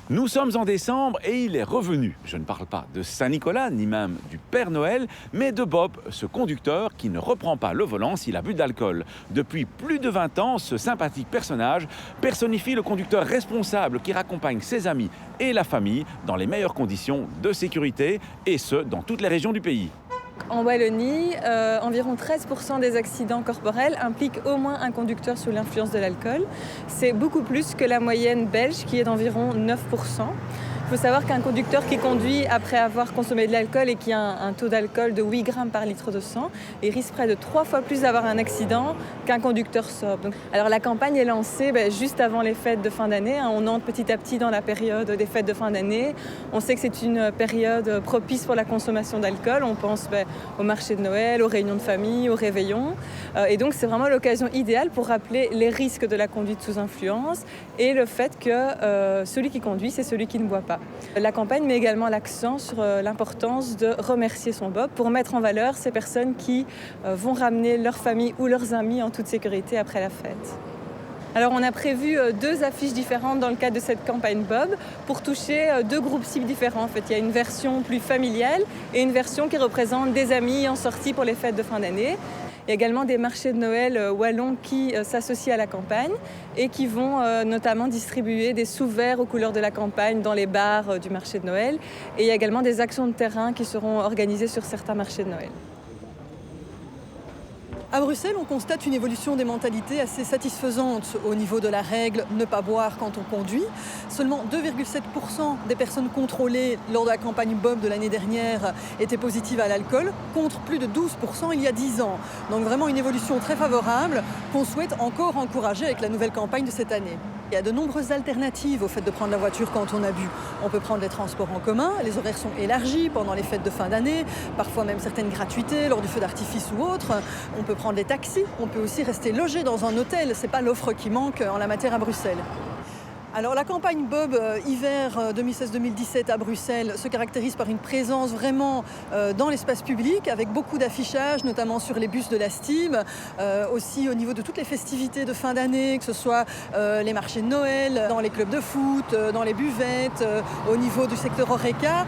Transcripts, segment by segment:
Nous sommes en décembre et il est revenu. Je ne parle pas de Saint-Nicolas, ni même du Père Noël, mais de Bob, ce conducteur qui ne reprend pas le volant s'il a bu d'alcool. Depuis plus de 20 ans, ce sympathique personnage personnifie le conducteur responsable qui raccompagne ses amis et la famille dans les meilleures conditions de sécurité, et ce, dans toutes les régions du pays. En Wallonie, environ 13% des accidents corporels impliquent au moins un conducteur sous l'influence de l'alcool. C'est beaucoup plus que la moyenne belge qui est d'environ 9%. Il faut savoir qu'un conducteur qui conduit après avoir consommé de l'alcool et qui a un taux d'alcool de 8 grammes par litre de sang, il risque près de 3 fois plus d'avoir un accident qu'un conducteur sobre. Alors la campagne est lancée juste avant les fêtes de fin d'année. On entre petit à petit dans la période des fêtes de fin d'année. On sait que c'est une période propice pour la consommation d'alcool. On pense au marché de Noël, aux réunions de famille, aux réveillons. Et donc c'est vraiment l'occasion idéale pour rappeler les risques de la conduite sous influence et le fait que celui qui conduit, c'est celui qui ne boit pas. La campagne met également l'accent sur l'importance de remercier son Bob pour mettre en valeur ces personnes qui vont ramener leur famille ou leurs amis en toute sécurité après la fête. Alors on a prévu 2 affiches différentes dans le cadre de cette campagne Bob pour toucher 2 groupes cibles différents. En fait, il y a une version plus familiale et une version qui représente des amis en sortie pour les fêtes de fin d'année. Il y a également des marchés de Noël wallons qui s'associent à la campagne et qui vont notamment distribuer des sous-verts aux couleurs de la campagne dans les bars du marché de Noël. Et il y a également des actions de terrain qui seront organisées sur certains marchés de Noël. À Bruxelles, on constate une évolution des mentalités assez satisfaisante au niveau de la règle ne pas boire quand on conduit. Seulement 2,7% des personnes contrôlées lors de la campagne Bob de l'année dernière étaient positives à l'alcool, contre plus de 12% il y a 10 ans. Donc vraiment une évolution très favorable qu'on souhaite encore encourager avec la nouvelle campagne de cette année. Il y a de nombreuses alternatives au fait de prendre la voiture quand on a bu. On peut prendre les transports en commun, les horaires sont élargis pendant les fêtes de fin d'année, parfois même certaines gratuités lors du feu d'artifice ou autre. On peut prendre des taxis, on peut aussi rester logé dans un hôtel, c'est pas l'offre qui manque en la matière à Bruxelles. Alors la campagne Bob hiver 2016-2017 à Bruxelles se caractérise par une présence vraiment dans l'espace public avec beaucoup d'affichage, notamment sur les bus de la STIB, aussi au niveau de toutes les festivités de fin d'année, que ce soit les marchés de Noël, dans les clubs de foot, dans les buvettes, au niveau du secteur Horeca,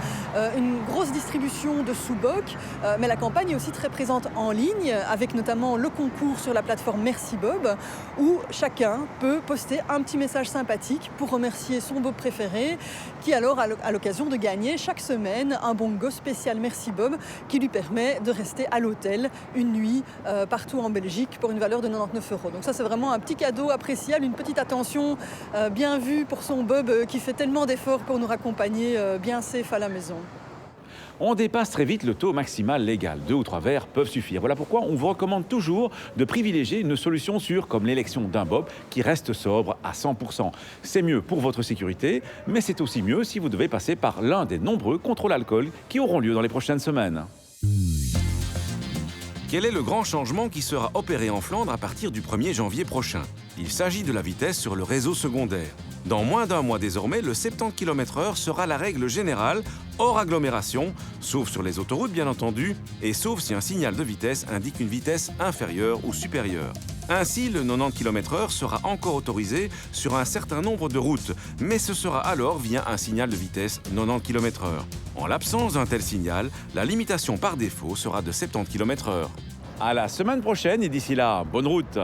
une grosse distribution de sous-bocs, mais la campagne est aussi très présente en ligne avec notamment le concours sur la plateforme Merci Bob où chacun peut poster un petit message sympathique pour remercier son Bob préféré, qui alors a l'occasion de gagner chaque semaine un bongo spécial Merci Bob qui lui permet de rester à l'hôtel une nuit partout en Belgique pour une valeur de 99 €. Donc ça c'est vraiment un petit cadeau appréciable, une petite attention bien vue pour son Bob qui fait tellement d'efforts pour nous raccompagner bien safe à la maison. On dépasse très vite le taux maximal légal. 2 ou 3 verres peuvent suffire. Voilà pourquoi on vous recommande toujours de privilégier une solution sûre comme l'élection d'un Bob qui reste sobre à 100%. C'est mieux pour votre sécurité, mais c'est aussi mieux si vous devez passer par l'un des nombreux contrôles alcool qui auront lieu dans les prochaines semaines. Quel est le grand changement qui sera opéré en Flandre à partir du 1er janvier prochain? Il s'agit de la vitesse sur le réseau secondaire. Dans moins d'un mois désormais, le 70 km/h sera la règle générale, hors agglomération, sauf sur les autoroutes bien entendu, et sauf si un signal de vitesse indique une vitesse inférieure ou supérieure. Ainsi, le 90 km/h sera encore autorisé sur un certain nombre de routes, mais ce sera alors via un signal de vitesse 90 km/h. En l'absence d'un tel signal, la limitation par défaut sera de 70 km/h. À la semaine prochaine et d'ici là, bonne route!